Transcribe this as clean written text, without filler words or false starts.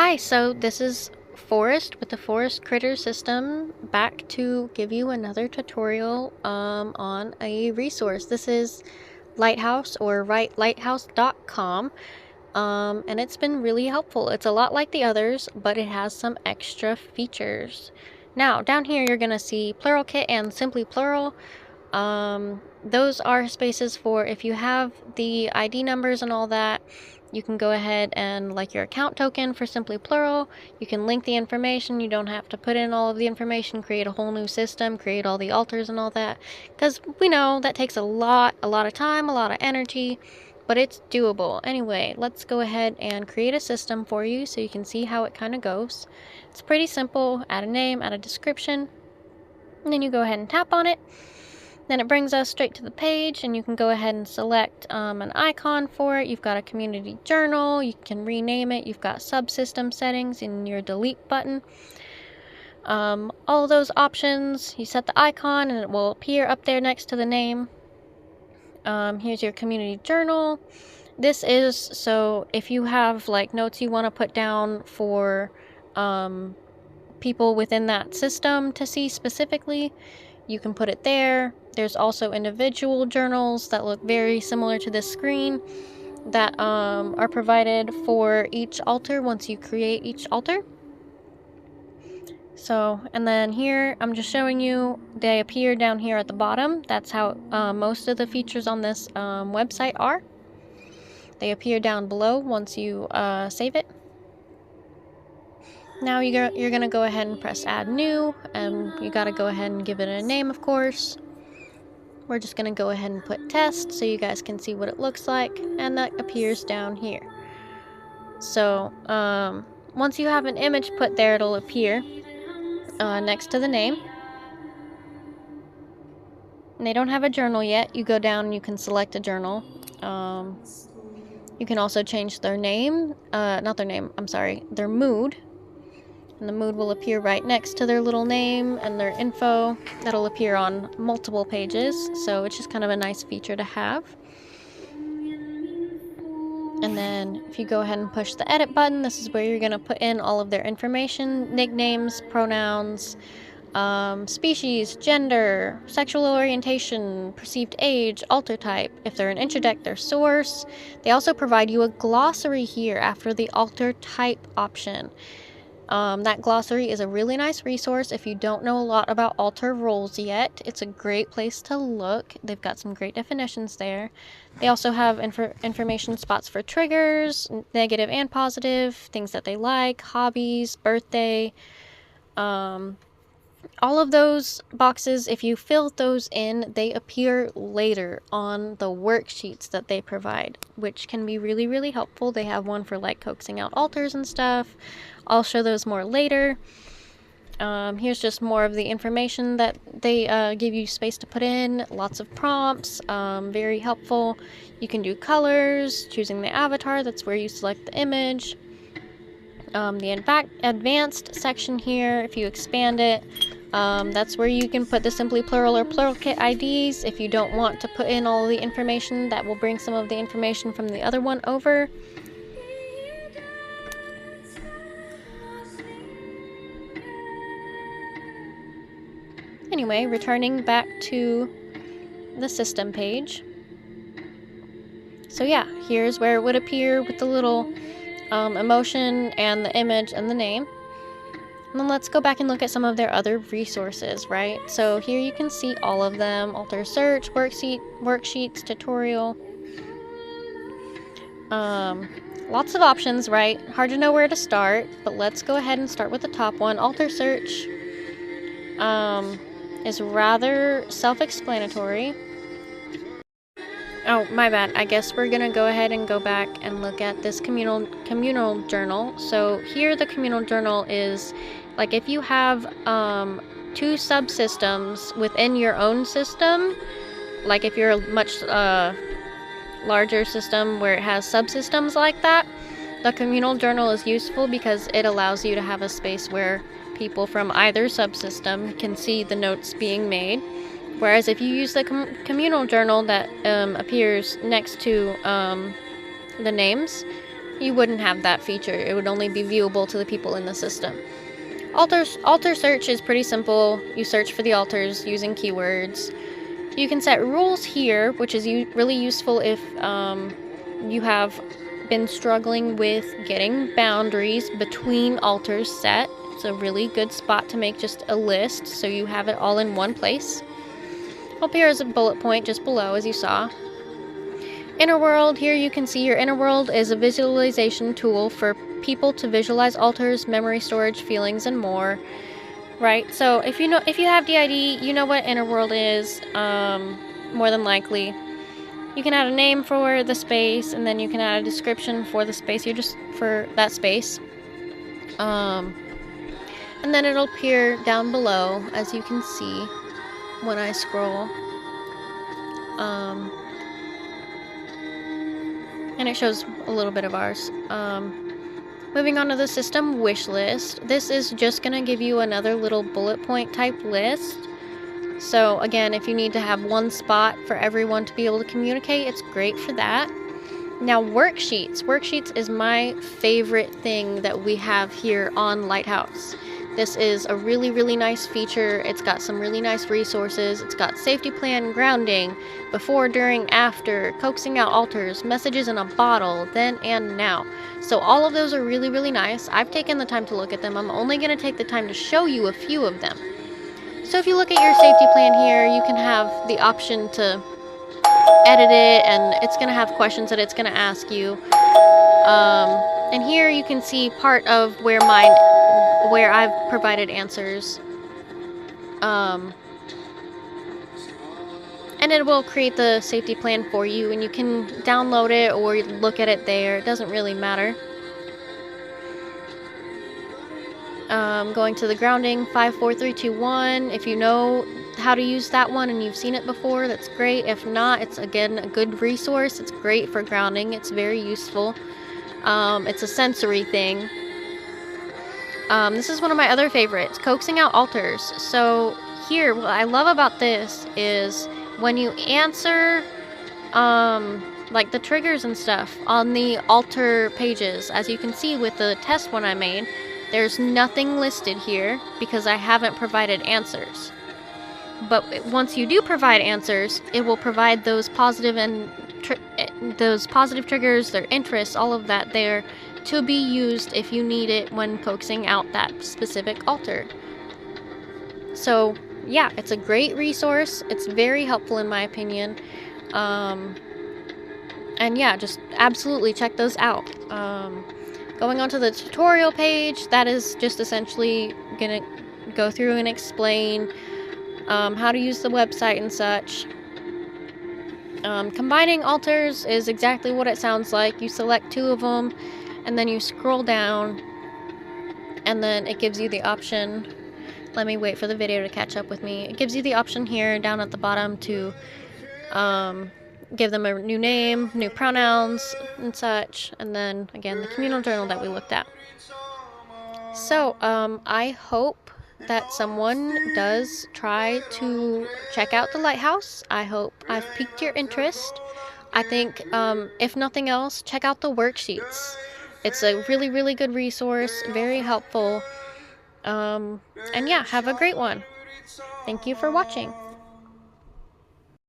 Hi, so this is Forest with the Forest Critter System, back to give you another tutorial on a resource. This is Lighthouse or WriteLighthouse.com, and it's been really helpful. It's a lot like the others, but it has some extra features. Now, down here you're going to see Plural Kit and Simply Plural. Those are spaces for if you have the ID numbers and all that. You can go ahead and like your account token for Simply Plural. You can link the information. You don't have to put in all of the information, create a whole new system, create all the alters and all that. Because we know that takes a lot of time, a lot of energy, but it's doable. Anyway, let's go ahead and create a system for you so you can see how it kind of goes. It's pretty simple. Add a name, add a description, and then you go ahead and tap on it. Then it brings us straight to the page, and you can go ahead and select an icon for it. You've got a community journal, you can rename it, you've got subsystem settings and your delete button. All of those options, you set the icon and it will appear up there next to the name. Here's your community journal. This is so if you have like notes you want to put down for people within that system to see specifically, you can put it there. There's also individual journals that look very similar to this screen that are provided for each alter once you create each alter. So, and then here I'm just showing you, they appear down here at the bottom. That's how most of the features on this website are. They appear down below once you save it. Now you're going to go ahead and press add new, and you got to go ahead and give it a name, of course. We're just going to go ahead and put test so you guys can see what it looks like, and that appears down here. So once you have an image put there, it'll appear next to the name. And they don't have a journal yet. You go down and you can select a journal. You can also change their name, not their name, I'm sorry, their mood. And the mood will appear right next to their little name and their info. That'll appear on multiple pages, so it's just kind of a nice feature to have. And then if you go ahead and push the edit button, this is where you're going to put in all of their information: nicknames, pronouns, species, gender, sexual orientation, perceived age, alter type. If they're an interject, their source. They also provide you a glossary here after the alter type option. That glossary is a really nice resource if you don't know a lot about alter roles yet. It's a great place to look. They've got some great definitions there. They also have information spots for triggers, negative and positive, things that they like, hobbies, birthday. All of those boxes, if you fill those in, they appear later on the worksheets that they provide, which can be really, really helpful. They have one for like coaxing out alters and stuff. I'll show those more later. Here's just more of the information that they give you space to put in. Lots of prompts, very helpful. You can do colors, choosing the avatar, that's where you select the image. The advanced section here, if you expand it, that's where you can put the Simply Plural or Plural Kit IDs. If you don't want to put in all of the information, that will bring some of the information from the other one over. Anyway, returning back to the system page. So yeah, here's where it would appear with the little emotion and the image and the name. And then let's go back and look at some of their other resources, right? So here you can see all of them: alter search, worksheets, tutorial. Lots of options, right? Hard to know where to start, but let's go ahead and start with the top one. Alter search is rather self-explanatory. Oh, my bad. I guess we're gonna go ahead and go back and look at this communal journal. So here the communal journal is like if you have two subsystems within your own system, like if you're a much larger system where it has subsystems like that, the communal journal is useful because it allows you to have a space where people from either subsystem can see the notes being made. Whereas if you use the communal journal that appears next to the names, you wouldn't have that feature. It would only be viewable to the people in the system. Alter search is pretty simple. You search for the alters using keywords. You can set rules here, which is really useful if you have been struggling with getting boundaries between alters set. It's a really good spot to make just a list so you have it all in one place. Up here is a bullet point just below, as you saw. Inner world, here you can see your inner world is a visualization tool for people to visualize alters, memory storage, feelings, and more. Right, so if you have DID, you know what inner world is, more than likely. You can add a name for the space, and then you can add a description for the space, for that space. And then it'll appear down below, as you can see when I scroll. And it shows a little bit of ours. Moving on to the system wish list. This is just going to give you another little bullet point type list. So again, if you need to have one spot for everyone to be able to communicate, it's great for that. Now worksheets. Worksheets is my favorite thing that we have here on Lighthouse. This is a really, really nice feature. It's got some really nice resources. It's got safety plan, grounding, before, during, after, coaxing out alters, messages in a bottle, then and now. So all of those are really, really nice. I've taken the time to look at them. I'm only going to take the time to show you a few of them. So if you look at your safety plan here, you can have the option to edit it, and it's going to have questions that it's going to ask you. And here you can see part of where I've provided answers. And it will create the safety plan for you, and you can download it or look at it there. It doesn't really matter. Going to the grounding, 5, 4, 3, 2, 1. If you know how to use that one and you've seen it before, that's great. If not, it's again a good resource. It's great for grounding. It's very useful. It's a sensory thing. This is one of my other favorites, coaxing out alters. So here, what I love about this is when you answer like the triggers and stuff on the alter pages, as you can see with the test one I made, there's nothing listed here because I haven't provided answers. But once you do provide answers, it will provide those positive triggers, their interests, all of that there to be used if you need it when coaxing out that specific alter. So yeah, it's a great resource. It's very helpful in my opinion. And yeah, just absolutely check those out. Going on to the tutorial page, that is just essentially gonna go through and explain how to use the website and such. Combining alters is exactly what it sounds like. You select 2 of them, and then you scroll down, and then it gives you the option. Let me wait for the video to catch up with me. It gives you the option here down at the bottom to give them a new name, new pronouns, and such. And then again, the communal journal that we looked at. So I hope that someone does try to check out the Lighthouse. I hope I've piqued your interest. I think if nothing else, check out the worksheets. It's a really, really good resource, very helpful. And yeah, have a great one. Thank you for watching.